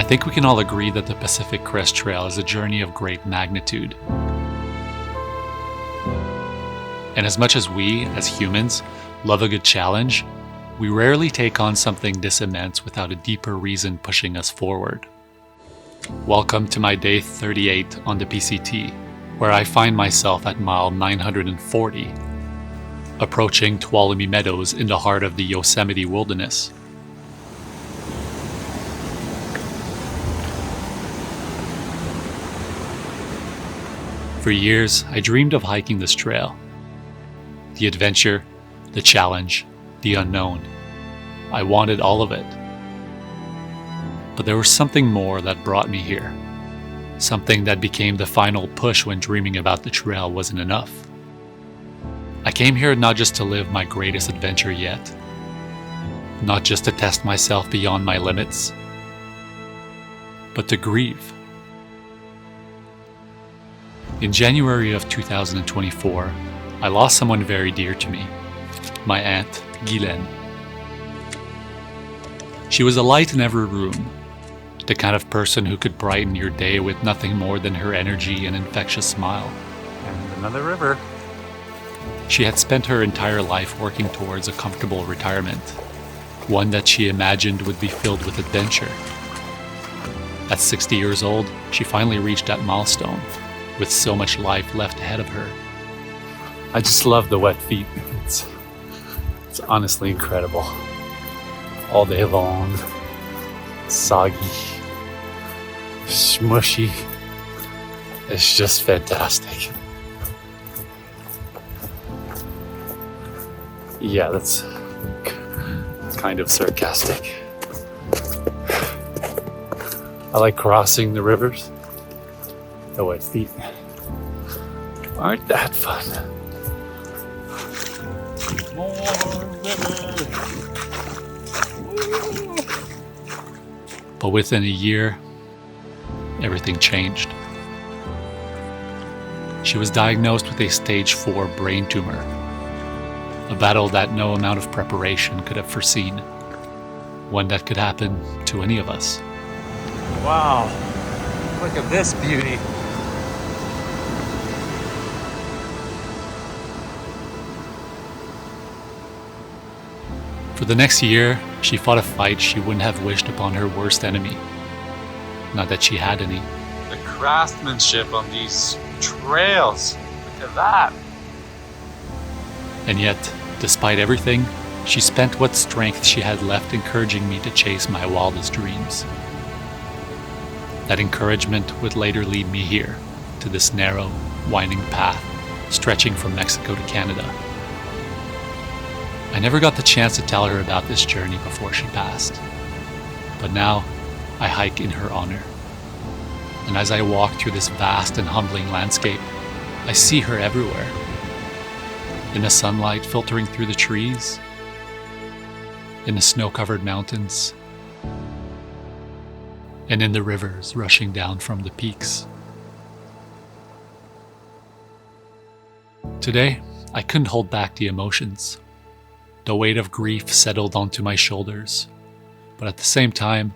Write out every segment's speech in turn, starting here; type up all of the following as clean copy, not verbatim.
think we can all agree that the Pacific Crest Trail is a journey of great magnitude. And as much as we, as humans, love a good challenge, we rarely take on something this immense without a deeper reason pushing us forward. Welcome to my day 38 on the PCT, where I find myself at mile 940, approaching Tuolumne Meadows in the heart of the Yosemite Wilderness. For years, I dreamed of hiking this trail. The adventure, the challenge, the unknown. I wanted all of it. But there was something more that brought me here. Something that became the final push when dreaming about the trail wasn't enough. I came here not just to live my greatest adventure yet, not just to test myself beyond my limits, but to grieve. In January of 2024, I lost someone very dear to me, my aunt, Guylaine. She was a light in every room, the kind of person who could brighten your day with nothing more than her energy and infectious smile. And another river. She had spent her entire life working towards a comfortable retirement, one that she imagined would be filled with adventure. At 60 years old, she finally reached that milestone, with so much life left ahead of her. I just love the wet feet. It's honestly incredible. All day long, soggy, smushy. It's just fantastic. Yeah, that's kind of sarcastic. I like crossing the rivers. The wet feet aren't that fun. More river. But within a year, everything changed. She was diagnosed with a stage 4 brain tumor, a battle that no amount of preparation could have foreseen, one that could happen to any of us. Wow, look at this beauty. For the next year, she fought a fight she wouldn't have wished upon her worst enemy. Not that she had any. The craftsmanship on these trails, look at that. And yet, despite everything, she spent what strength she had left encouraging me to chase my wildest dreams. That encouragement would later lead me here, to this narrow, winding path, stretching from Mexico to Canada. I never got the chance to tell her about this journey before she passed. But now, I hike in her honor. And as I walk through this vast and humbling landscape, I see her everywhere. In the sunlight filtering through the trees, in the snow-covered mountains, and in the rivers rushing down from the peaks. Today, I couldn't hold back the emotions. The weight of grief settled onto my shoulders, but at the same time,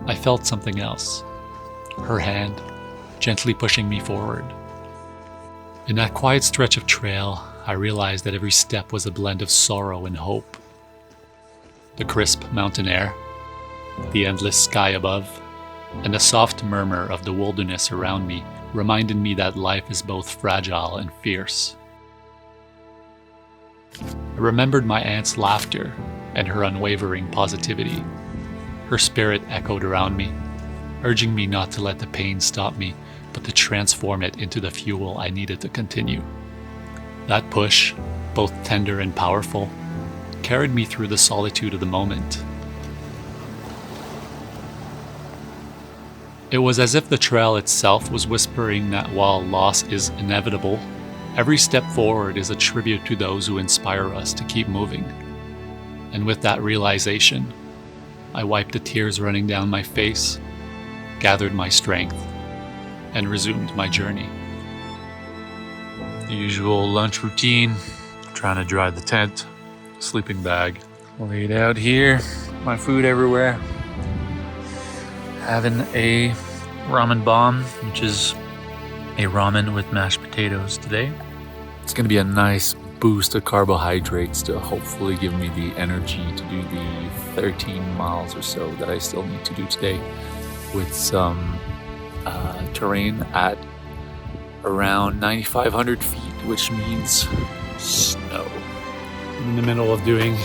I felt something else. Her hand, gently pushing me forward. In that quiet stretch of trail, I realized that every step was a blend of sorrow and hope. The crisp mountain air, the endless sky above, and the soft murmur of the wilderness around me reminded me that life is both fragile and fierce. I remembered my aunt's laughter and her unwavering positivity. Her spirit echoed around me, urging me not to let the pain stop me, but to transform it into the fuel I needed to continue. That push, both tender and powerful, carried me through the solitude of the moment. It was as if the trail itself was whispering that while loss is inevitable, every step forward is a tribute to those who inspire us to keep moving. And with that realization, I wiped the tears running down my face, gathered my strength, and resumed my journey. The usual lunch routine, trying to dry the tent, sleeping bag laid out here, my food everywhere. Having a ramen bomb, which is a ramen with mashed potatoes today. It's going to be a nice boost of carbohydrates to hopefully give me the energy to do the 13 miles or so that I still need to do today, with some terrain at around 9,500 feet, which means snow. I'm in the middle of doing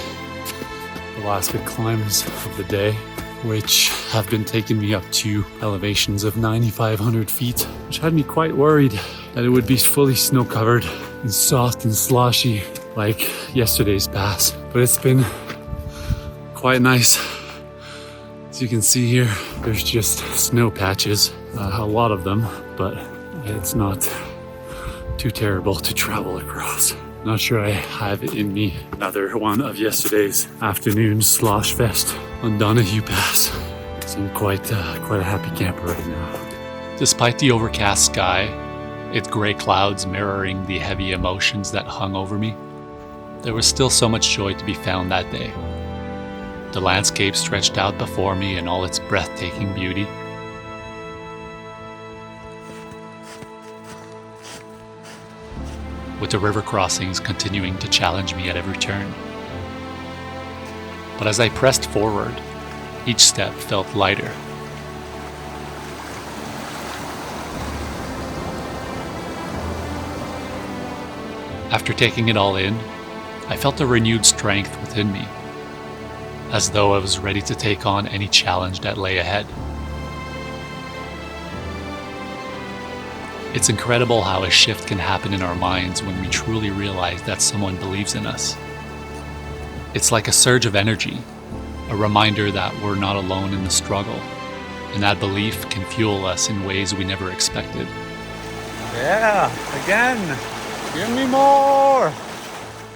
the last big climbs of the day, which have been taking me up to elevations of 9,500 feet, which had me quite worried that it would be fully snow covered and soft and sloshy like yesterday's pass. But it's been quite nice. As you can see here, there's just snow patches, a lot of them, but it's not too terrible to travel across. Not sure I have it in me another one of yesterday's afternoon slosh fest on Donahue Pass. So I'm quite a happy camper right now. Despite the overcast sky, its gray clouds mirroring the heavy emotions that hung over me, there was still so much joy to be found that day. The landscape stretched out before me in all its breathtaking beauty. With the river crossings continuing to challenge me at every turn. But as I pressed forward, each step felt lighter. After taking it all in, I felt a renewed strength within me, as though I was ready to take on any challenge that lay ahead. It's incredible how a shift can happen in our minds when we truly realize that someone believes in us. It's like a surge of energy, a reminder that we're not alone in the struggle, and that belief can fuel us in ways we never expected. Yeah, again, give me more.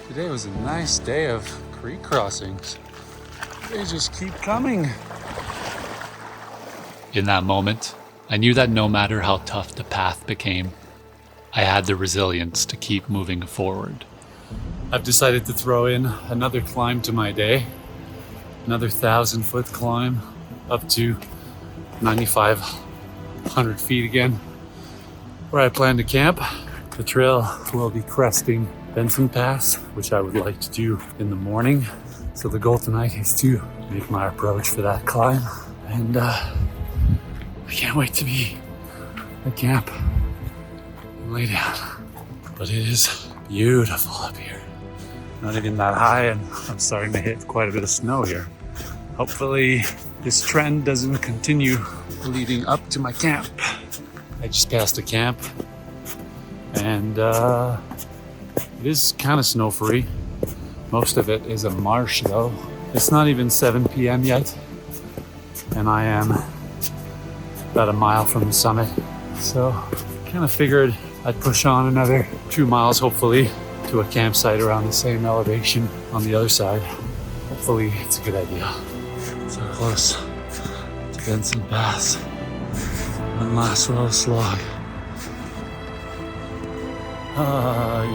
Today was a nice day of creek crossings. They just keep coming. In that moment, I knew that no matter how tough the path became, I had the resilience to keep moving forward. I've decided to throw in another climb to my day, another 1,000-foot climb up to 9,500 feet again, where I plan to camp. The trail will be cresting Benson Pass, which I would like to do in the morning. So the goal tonight is to make my approach for that climb, and I can't wait to be at camp and lay down. But it is beautiful up here. Not even that high, and I'm starting to hit quite a bit of snow here. Hopefully this trend doesn't continue leading up to my camp. I just passed a camp, and it is kind of snow-free. Most of it is a marsh though. It's not even 7 p.m. yet, and I am about a mile from the summit. So kind of figured I'd push on another 2 miles, hopefully, to a campsite around the same elevation on the other side. Hopefully it's a good idea. So close to Benson Pass. One last little slog. Yeah.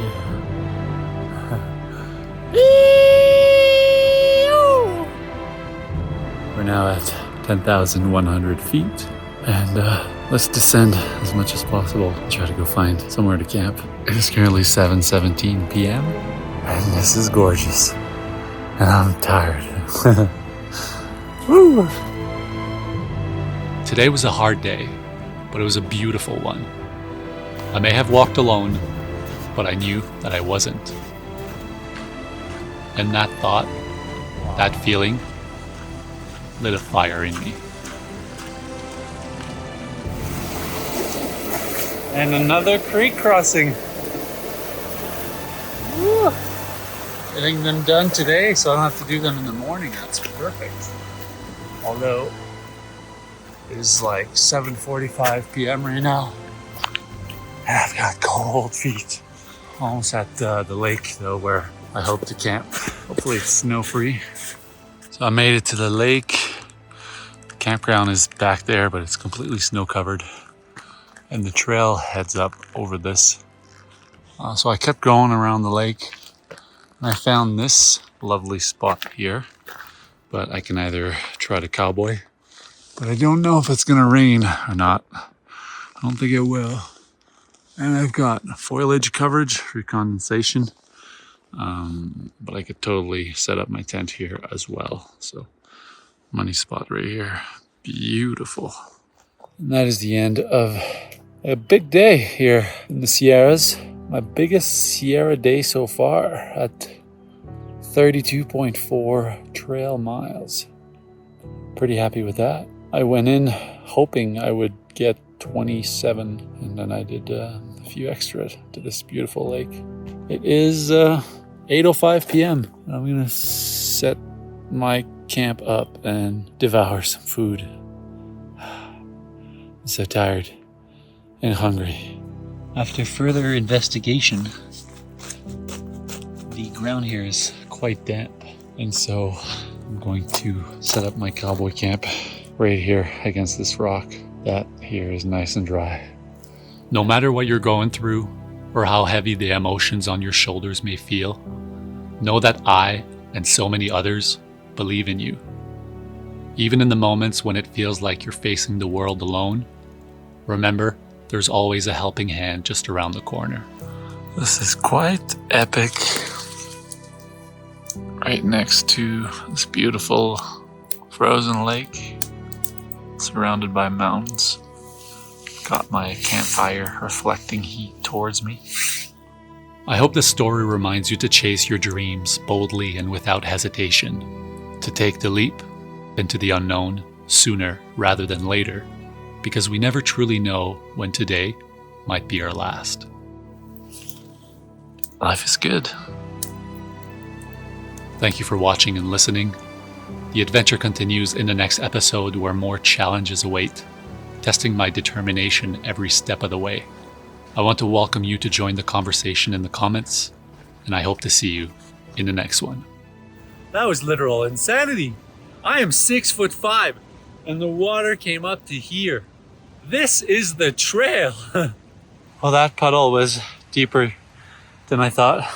We're now at 10,100 feet, and let's descend as much as possible. Try to go find somewhere to camp. It is currently 7:17 p.m. and this is gorgeous, and I'm tired. Woo! Today was a hard day, but it was a beautiful one. I may have walked alone, but I knew that I wasn't. And that thought, that feeling, lit a fire in me. And another creek crossing. Woo. Getting them done today, so I don't have to do them in the morning. That's perfect. Although it is like 7:45 p.m. right now, and I've got cold feet. Almost at the lake though, where I hope to camp. Hopefully it's snow-free. So I made it to the lake. The campground is back there, but it's completely snow-covered. And the trail heads up over this. So I kept going around the lake, and I found this lovely spot here. But I can either try to cowboy but I don't know if it's gonna rain or not. I don't think it will. And I've got foliage coverage for condensation, but I could totally set up my tent here as well. So money spot right here, beautiful. And that is the end of a big day here in the Sierras. My biggest Sierra day so far at 32.4 trail miles. Pretty happy with that. I went in hoping I would get 27, and then I did a few extra to this beautiful lake. It is 8:05 p.m. I'm gonna set my camp up and devour some food. I'm so tired and hungry. After further investigation, the ground here is quite damp, and so I'm going to set up my cowboy camp right here against this rock. That here is nice and dry. No matter what you're going through or how heavy the emotions on your shoulders may feel, know that I and so many others believe in you. Even in the moments when it feels like you're facing the world alone, remember, there's always a helping hand just around the corner. This is quite epic. Right next to this beautiful frozen lake, surrounded by mountains. Got my campfire reflecting heat towards me. I hope this story reminds you to chase your dreams boldly and without hesitation, to take the leap into the unknown sooner rather than later, because we never truly know when today might be our last. Life is good. Thank you for watching and listening. The adventure continues in the next episode where more challenges await, testing my determination every step of the way. I want to welcome you to join the conversation in the comments, and I hope to see you in the next one. That was literal insanity. I am 6'5", and the water came up to here. This is the trail. Well, that puddle was deeper than I thought.